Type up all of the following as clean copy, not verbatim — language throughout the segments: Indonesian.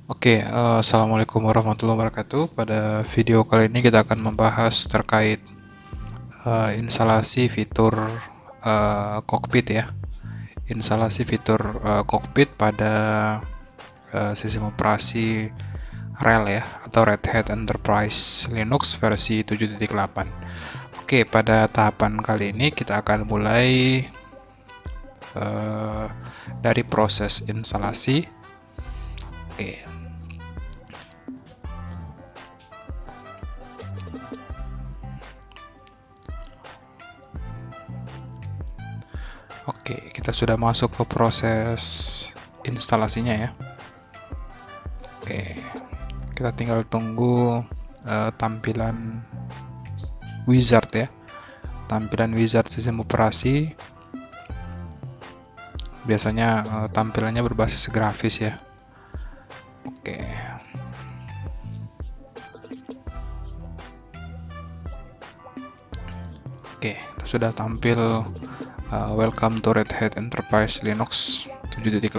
Assalamualaikum warahmatullahi wabarakatuh. Pada video kali ini kita akan membahas terkait instalasi fitur cockpit ya. Instalasi fitur cockpit pada sistem operasi RHEL ya, atau Red Hat Enterprise Linux versi 7.8. Pada tahapan kali ini kita akan mulai dari proses instalasi. Kita sudah masuk ke proses instalasinya ya. Kita tinggal tunggu tampilan wizard ya. Tampilan wizard sistem operasi biasanya tampilannya berbasis grafis ya. Kita sudah tampil welcome to Red Hat Enterprise Linux 7.8.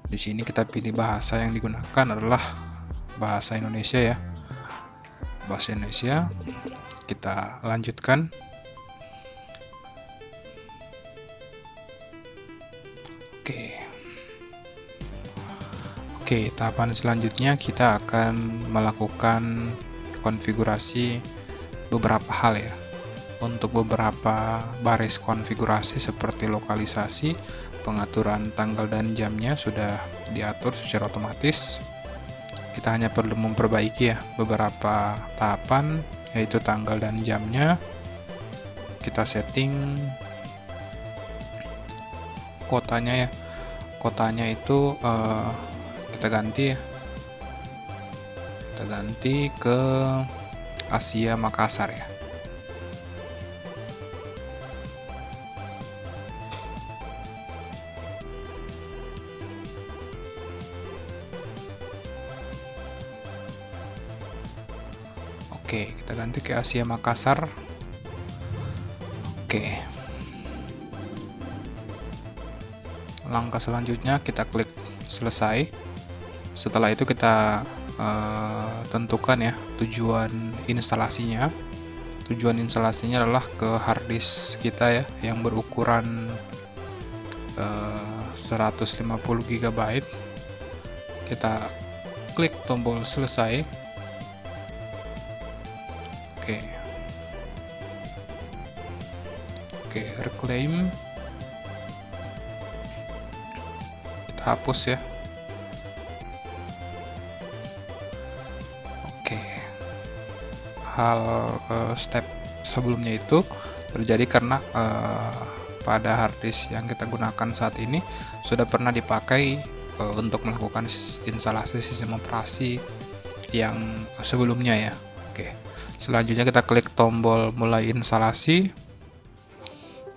Di sini kita pilih bahasa yang digunakan adalah bahasa Indonesia ya. Bahasa Indonesia. Kita lanjutkan. Tahapan selanjutnya kita akan melakukan konfigurasi beberapa hal ya. Untuk beberapa baris konfigurasi seperti lokalisasi, pengaturan tanggal dan jamnya sudah diatur secara otomatis. Kita hanya perlu memperbaiki ya beberapa tahapan, yaitu tanggal dan jamnya. Kita setting kotanya ya. Kotanya itu kita ganti ya. Kita ganti ke Asia Makassar ya. Kita ganti ke Asia Makassar. Langkah selanjutnya kita klik selesai. Setelah itu kita tentukan ya tujuan instalasinya. Tujuan instalasinya adalah ke harddisk kita ya, yang berukuran 150 GB. Kita klik tombol selesai. Reclaim. Kita hapus ya. Hal step sebelumnya itu terjadi karena pada harddisk yang kita gunakan saat ini sudah pernah dipakai untuk melakukan instalasi sistem operasi yang sebelumnya ya. Selanjutnya kita klik tombol mulai instalasi.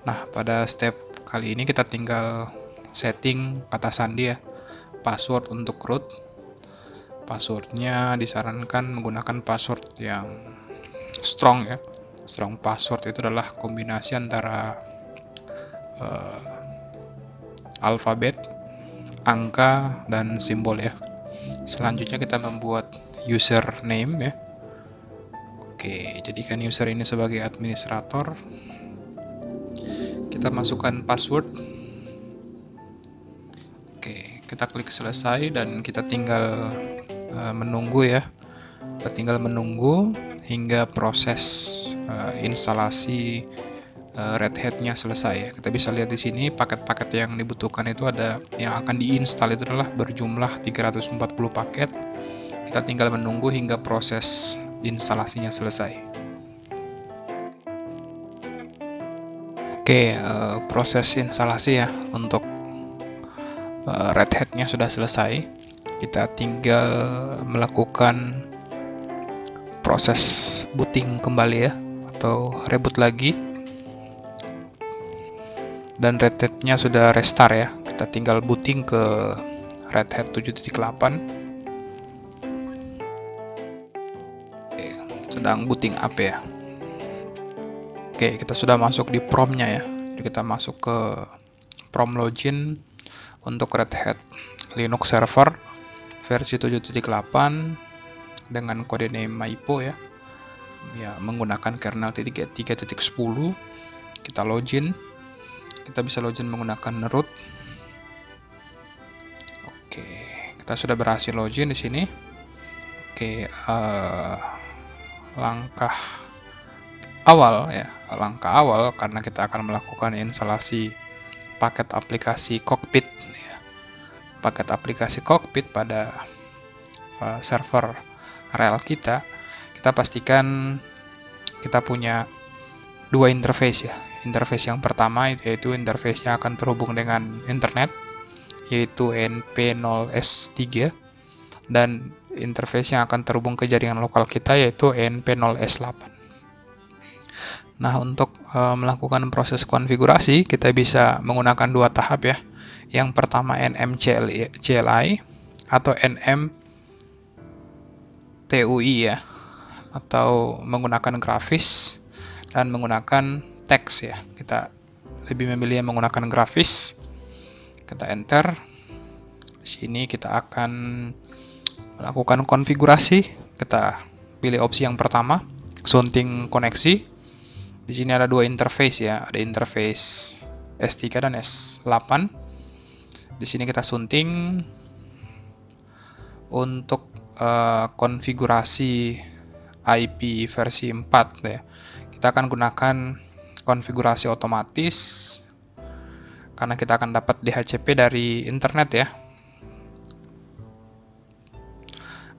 Nah, pada step kali ini kita tinggal setting kata sandi ya, password untuk root. Passwordnya disarankan menggunakan password yang strong ya. Strong password itu adalah kombinasi antara alfabet, angka, dan simbol ya. Selanjutnya kita membuat username ya. Jadikan user ini sebagai administrator. Kita masukkan password. Kita klik selesai dan kita tinggal menunggu ya. Kita tinggal menunggu hingga proses instalasi Red Hat-nya selesai ya. Kita bisa lihat di sini paket-paket yang dibutuhkan itu ada, yang akan diinstal itu adalah berjumlah 340 paket. Kita tinggal menunggu hingga proses instalasinya selesai. Proses instalasi ya untuk Red Hat-nya sudah selesai. Kita tinggal melakukan proses booting kembali ya, atau reboot lagi. Dan Red Hat-nya sudah restart ya. Kita tinggal booting ke Red Hat 7.8. Sedang booting up ya. Kita sudah masuk di promnya ya. Jadi kita masuk ke prom login untuk Red Hat Linux server versi 7.8 dengan kode name MyPo ya, menggunakan kernel 3.10. Kita login, kita bisa login menggunakan root. Oke, kita sudah berhasil login di sini. Oke, langkah awal karena kita akan melakukan instalasi paket aplikasi Cockpit ya. Paket aplikasi Cockpit pada server rel kita pastikan kita punya dua interface ya. Interface yang pertama yaitu interface yang akan terhubung dengan internet, yaitu NP0S3, dan interface yang akan terhubung ke jaringan lokal kita yaitu NP0S8. Nah, untuk melakukan proses konfigurasi kita bisa menggunakan dua tahap ya. Yang pertama NMCLI atau NMTUI ya, atau menggunakan grafis dan menggunakan teks ya. Kita lebih memilih menggunakan grafis. Kita enter. Di sini kita akan melakukan konfigurasi. Kita pilih opsi yang pertama, sunting koneksi. Di sini ada dua interface ya, ada interface S3 dan S8. Di sini kita sunting untuk konfigurasi IP versi 4 ya. Kita akan gunakan konfigurasi otomatis karena kita akan dapat DHCP dari internet ya.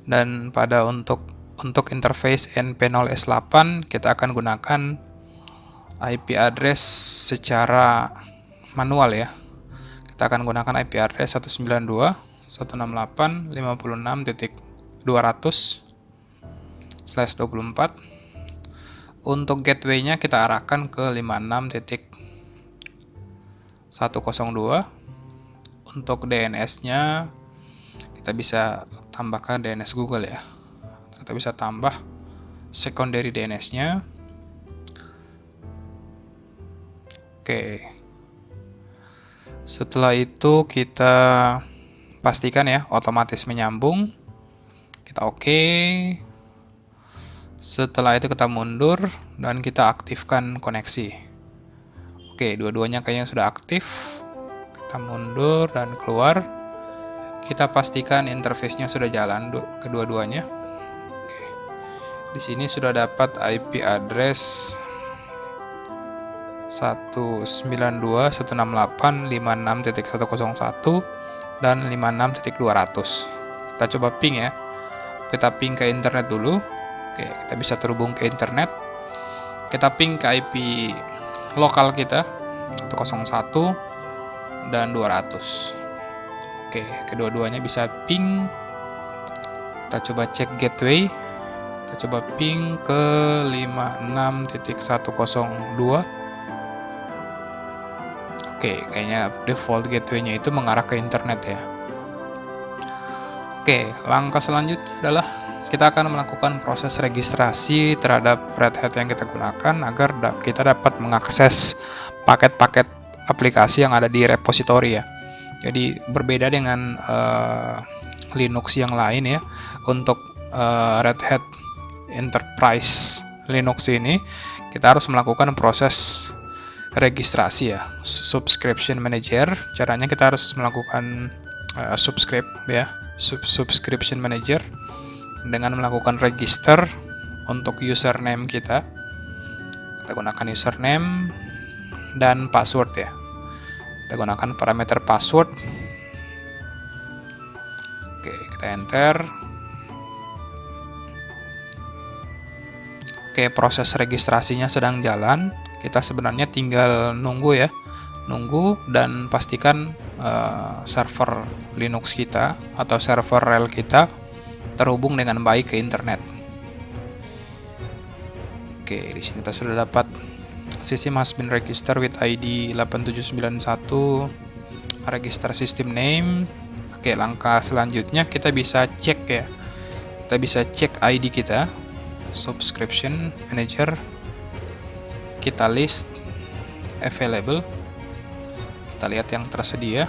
Dan pada untuk interface NP0S8 kita akan gunakan IP address secara manual ya. Kita akan gunakan IP address 192.168.506.200/24. Untuk gateway-nya kita arahkan ke 56.102. Untuk DNS-nya kita bisa tambahkan DNS Google ya. Kita bisa tambah secondary DNS-nya. Oke. Setelah itu kita pastikan ya otomatis menyambung. Kita oke. Setelah itu kita mundur dan kita aktifkan koneksi. Oke, dua-duanya kayaknya sudah aktif. Kita mundur dan keluar. Kita pastikan interface-nya sudah jalan kedua-duanya. Oke. Di sini sudah dapat IP address 192.168.56.101 dan 56.200. Kita coba ping ya. Kita ping ke internet dulu. Oke, kita bisa terhubung ke internet. Kita ping ke IP lokal kita 101 dan 200. Oke, kedua-duanya bisa ping. Kita coba cek gateway. Kita coba ping ke 56.102. Oke, kayaknya default gateway-nya itu mengarah ke internet ya. Oke, langkah selanjutnya adalah kita akan melakukan proses registrasi terhadap Red Hat yang kita gunakan agar kita dapat mengakses paket-paket aplikasi yang ada di repository ya. Jadi berbeda dengan Linux yang lain ya. Untuk Red Hat Enterprise Linux ini kita harus melakukan proses registrasi ya, subscription manager. Caranya kita harus melakukan subscription manager dengan melakukan register untuk username kita. Kita gunakan username dan password ya. Kita gunakan parameter password. Oke, kita enter. Oke, proses registrasinya sedang jalan. Kita sebenarnya tinggal nunggu ya. Nunggu dan pastikan server Linux kita atau server rel kita terhubung dengan baik ke internet. Oke, di sini kita sudah dapat system has been registered with ID 8791 register system name. Oke, langkah selanjutnya kita bisa cek ya. Kita bisa cek ID kita, subscription manager. Kita list available. Kita lihat yang tersedia.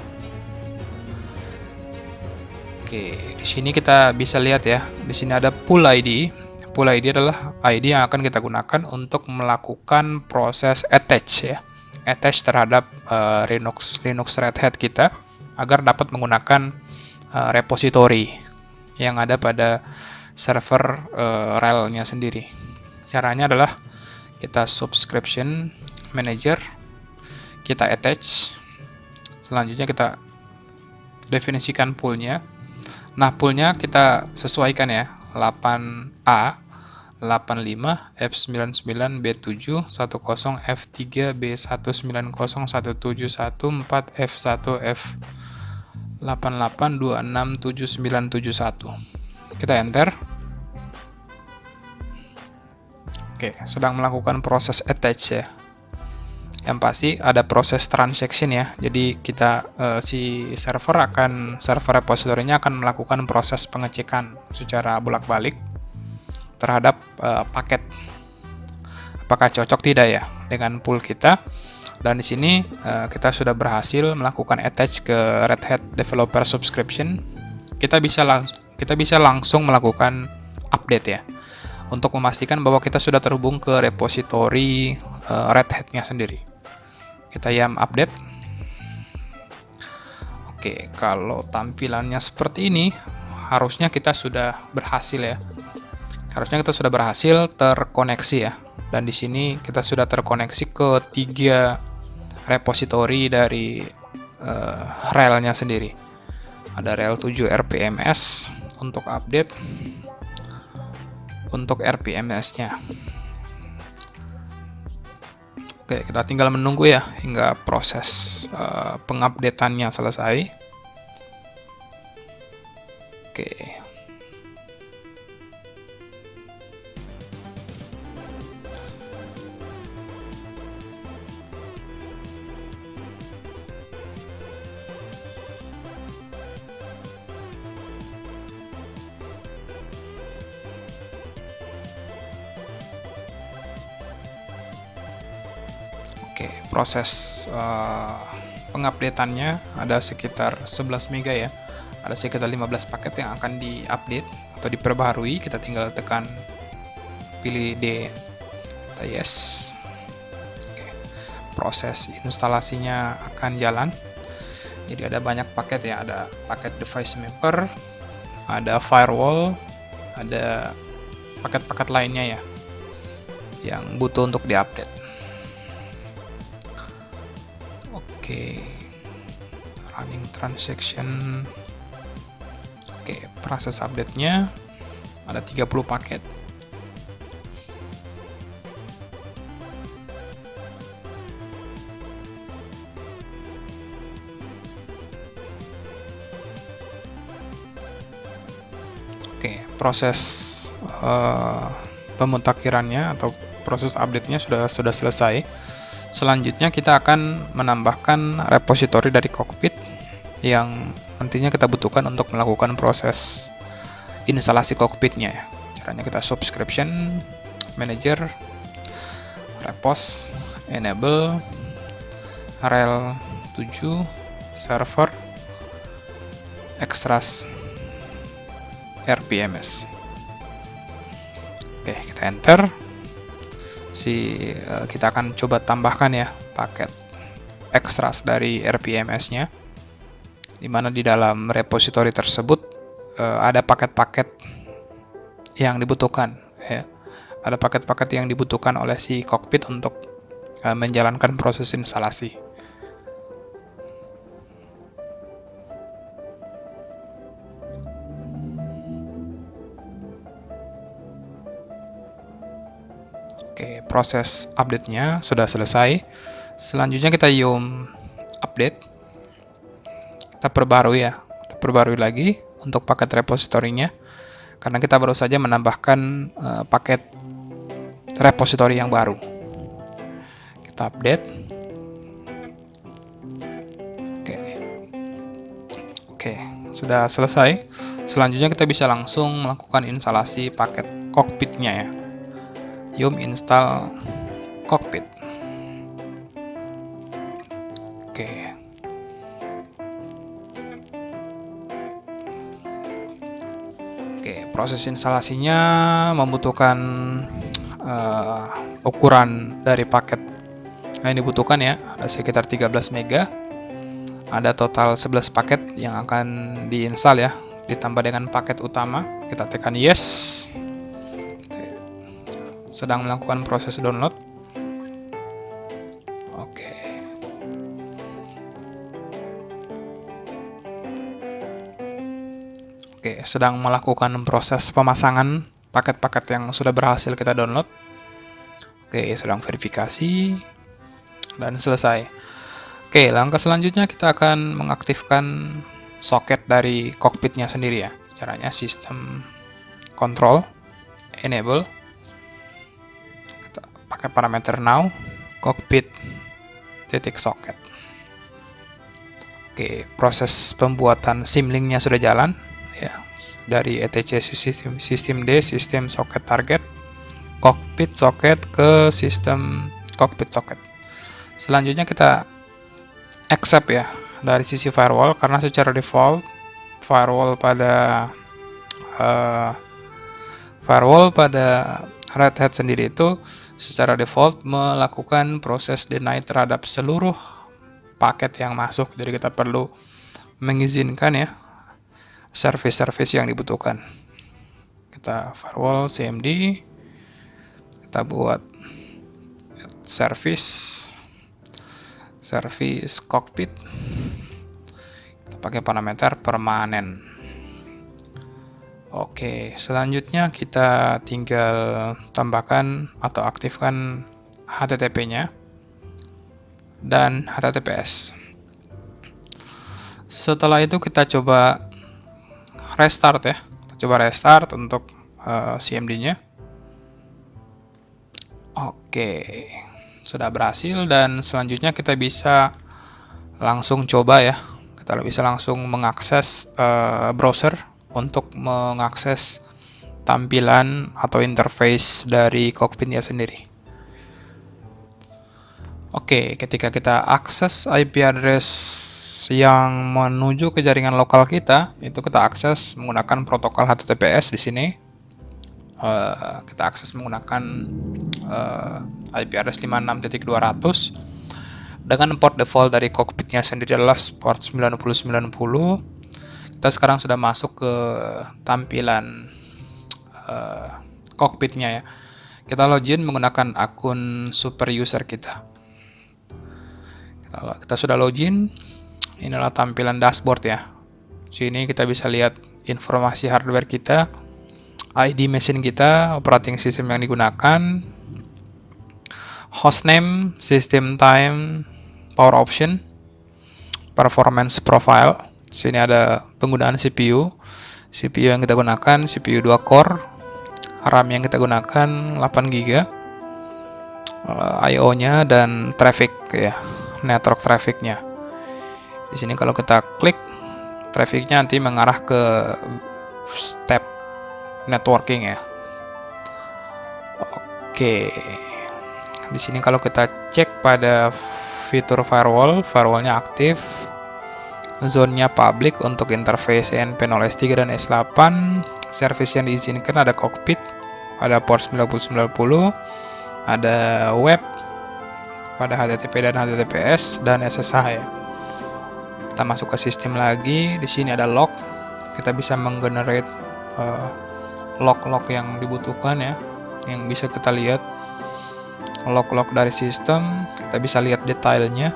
Oke, di sini kita bisa lihat ya, di sini ada pool ID. Pool ID adalah ID yang akan kita gunakan untuk melakukan proses attach ya. Attach terhadap Linux Red Hat kita agar dapat menggunakan repository yang ada pada server relnya sendiri. Caranya adalah kita subscription manager, kita attach, selanjutnya kita definisikan poolnya. Nah, poolnya kita sesuaikan ya, 8A, 85, F99, B7, 10, F3, B190, 171, 4, F1, F88, 26, 7971. Kita enter. Oke, sedang melakukan proses attach ya. Yang pasti ada proses transaction ya. Jadi kita si server repository-nya akan melakukan proses pengecekan secara bolak-balik terhadap paket. Apakah cocok tidak ya dengan pool kita? Dan di sini kita sudah berhasil melakukan attach ke Red Hat Developer Subscription. Kita bisa langsung melakukan update ya, untuk memastikan bahwa kita sudah terhubung ke repository Red Hat-nya sendiri. Kita yum update. Oke, kalau tampilannya seperti ini, harusnya kita sudah berhasil ya. Harusnya kita sudah berhasil terkoneksi ya. Dan di sini kita sudah terkoneksi ke 3 repository dari relnya sendiri. Ada rel 7 RPMS untuk update. Untuk RPMS-nya. Oke, kita tinggal menunggu ya hingga proses pengupdateannya selesai. Oke. Oke, proses pengupdateannya ada sekitar 11 MB ya. Ada sekitar 15 paket yang akan diupdate atau diperbaharui. Kita tinggal tekan pilih D. Kita yes. Oke. Proses instalasinya akan jalan. Jadi ada banyak paket ya, ada paket device mapper, ada firewall, ada paket-paket lainnya ya yang butuh untuk diupdate. Oke, running transaction. Oke, proses update-nya ada 30 paket. Oke, proses pemutakhirannya atau proses update-nya sudah selesai. Selanjutnya kita akan menambahkan repository dari cockpit yang nantinya kita butuhkan untuk melakukan proses instalasi cockpitnya ya. Caranya kita subscription manager, repos, enable, rel 7, server, extras, RPMS. Oke, kita enter. Kita akan coba tambahkan ya paket extras dari RPMS-nya, di mana di dalam repository tersebut ada paket-paket yang dibutuhkan ya. Ada paket-paket yang dibutuhkan oleh si cockpit untuk menjalankan proses instalasi. Oke, proses update-nya sudah selesai. Selanjutnya kita yum update. Kita perbarui ya. Kita perbarui lagi untuk paket repository-nya. Karena kita baru saja menambahkan paket repository yang baru. Kita update. Oke, sudah selesai. Selanjutnya kita bisa langsung melakukan instalasi paket cockpit-nya ya. Yum install cockpit. Oke. Oke, proses instalasinya membutuhkan ukuran dari paket yang dibutuhkan ya, ada sekitar 13 mega. Ada total 11 paket yang akan diinstal ya, ditambah dengan paket utama. Kita tekan yes. Sedang melakukan proses download. Oke. Oke, sedang melakukan proses pemasangan paket-paket yang sudah berhasil kita download. Oke, sedang verifikasi dan selesai. Oke, langkah selanjutnya kita akan mengaktifkan soket dari cockpitnya sendiri ya. Caranya sistem control, enable, kita pakai parameter now, cockpit, titik soket. Oke, proses pembuatan simlinknya sudah jalan ya, dari etc sistem D, sistem soket target, cockpit soket ke sistem cockpit soket. Selanjutnya kita accept ya dari sisi firewall, karena secara default firewall pada Red Hat sendiri itu secara default melakukan proses deny terhadap seluruh paket yang masuk. Jadi kita perlu mengizinkan ya service-service yang dibutuhkan. Kita firewall cmd, kita buat service cockpit, kita pakai parameter permanen. Oke, selanjutnya kita tinggal tambahkan atau aktifkan HTTP-nya dan HTTPS. Setelah itu kita coba restart ya, kita coba restart untuk CMD-nya. Oke, sudah berhasil, dan selanjutnya kita bisa langsung coba ya, kita bisa langsung mengakses browser untuk mengakses tampilan atau interface dari cockpitnya sendiri. Oke, ketika kita akses IP address yang menuju ke jaringan lokal kita, itu kita akses menggunakan protokol HTTPS di sini. Kita akses menggunakan IP address 56.200 dengan port default dari cockpitnya sendiri adalah port 9090. Kita sekarang sudah masuk ke tampilan cockpitnya ya. Kita login menggunakan akun super user kita. Kita sudah login. Inilah tampilan dashboard ya. Sini kita bisa lihat informasi hardware kita, ID mesin kita, operating system yang digunakan, hostname, system time, power option, performance profile. Sini ada penggunaan CPU yang kita gunakan, CPU 2 core, RAM yang kita gunakan 8 GB, IO-nya dan traffic ya, network traffic-nya. Di sini kalau kita klik, traffic-nya nanti mengarah ke step networking ya. Oke. Di sini kalau kita cek pada fitur firewall-nya aktif. Zone-nya public untuk interface ENP0S3 dan S8. Service yang diizinkan ada cockpit, ada port 9090, ada web pada HTTP dan HTTPS, dan SSH ya. Kita masuk ke sistem lagi. Di sini ada log. Kita bisa menggenerate log-log yang dibutuhkan ya, yang bisa kita lihat log-log dari sistem. Kita bisa lihat detailnya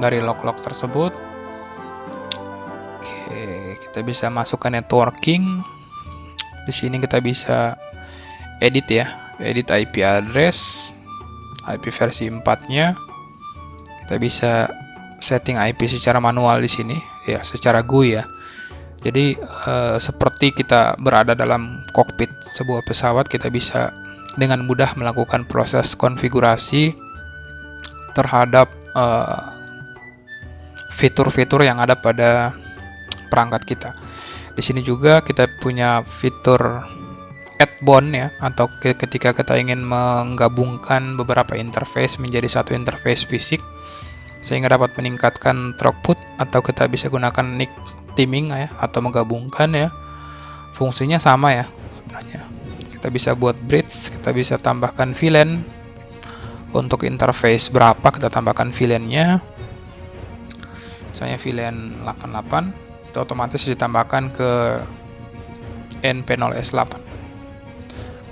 dari log-log tersebut. Oke, kita bisa masuk ke networking. Di sini kita bisa edit ya, edit IP address, IP versi 4-nya. Kita bisa setting IP secara manual di sini ya, secara GUI ya. Jadi seperti kita berada dalam kokpit sebuah pesawat, kita bisa dengan mudah melakukan proses konfigurasi terhadap fitur-fitur yang ada pada perangkat kita. Di sini juga kita punya fitur add bond ya, atau ketika kita ingin menggabungkan beberapa interface menjadi satu interface fisik sehingga dapat meningkatkan throughput, atau kita bisa gunakan NIC teaming ya, atau menggabungkan ya Fungsinya sama ya sebenarnya. Kita bisa buat bridge, kita bisa tambahkan VLAN. Untuk interface berapa kita tambahkan VLAN-nya. Misalnya VLAN 88 itu otomatis ditambahkan ke NP0S8.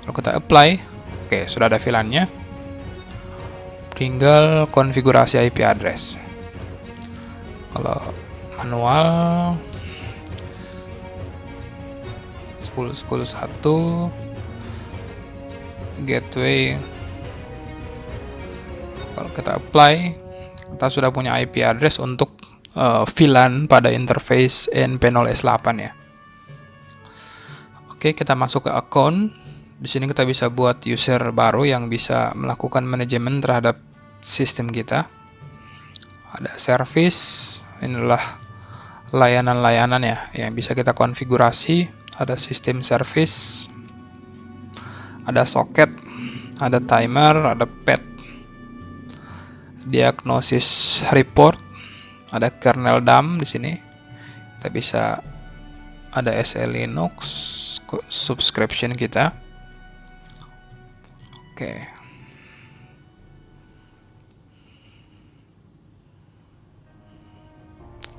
Kalau kita apply, oke, sudah ada VLAN-nya. Tinggal konfigurasi IP address. Kalau manual 10.10.1 gateway. Kalau kita apply, kita sudah punya IP address untuk VLAN pada interface NP0S8 ya. Oke, kita masuk ke account. Di sini kita bisa buat user baru yang bisa melakukan manajemen terhadap sistem kita. Ada service, inilah layanan-layanan ya yang bisa kita konfigurasi. Ada sistem service, ada socket, ada timer, ada pet, diagnosis report, ada kernel dump di sini. Kita bisa ada SE Linux subscription kita. Oke.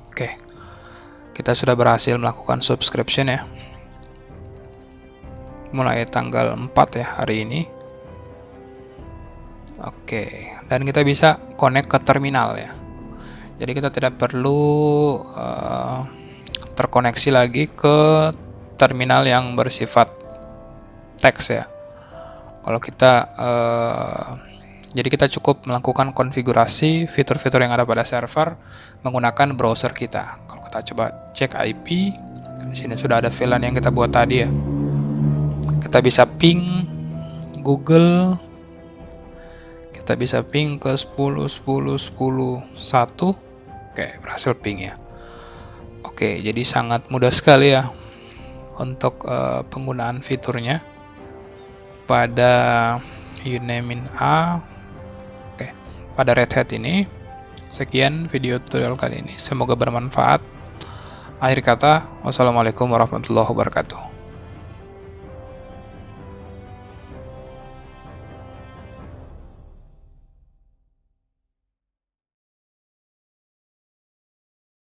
Oke. Kita sudah berhasil melakukan subscription ya. Mulai tanggal 4 ya hari ini. Oke, dan kita bisa connect ke terminal ya. Jadi kita tidak perlu terkoneksi lagi ke terminal yang bersifat teks ya. Kalau kita jadi kita cukup melakukan konfigurasi fitur-fitur yang ada pada server menggunakan browser kita. Kalau kita coba cek IP, di sini sudah ada VLAN yang kita buat tadi ya. Kita bisa ping Google, kita bisa ping ke 10.10.10.1. Oke, berhasil ping ya. Oke, jadi sangat mudah sekali ya untuk penggunaan fiturnya pada Unamin A. Oke, pada Red Hat ini. Sekian video tutorial kali ini, semoga bermanfaat. Akhir kata, wassalamualaikum warahmatullahi wabarakatuh.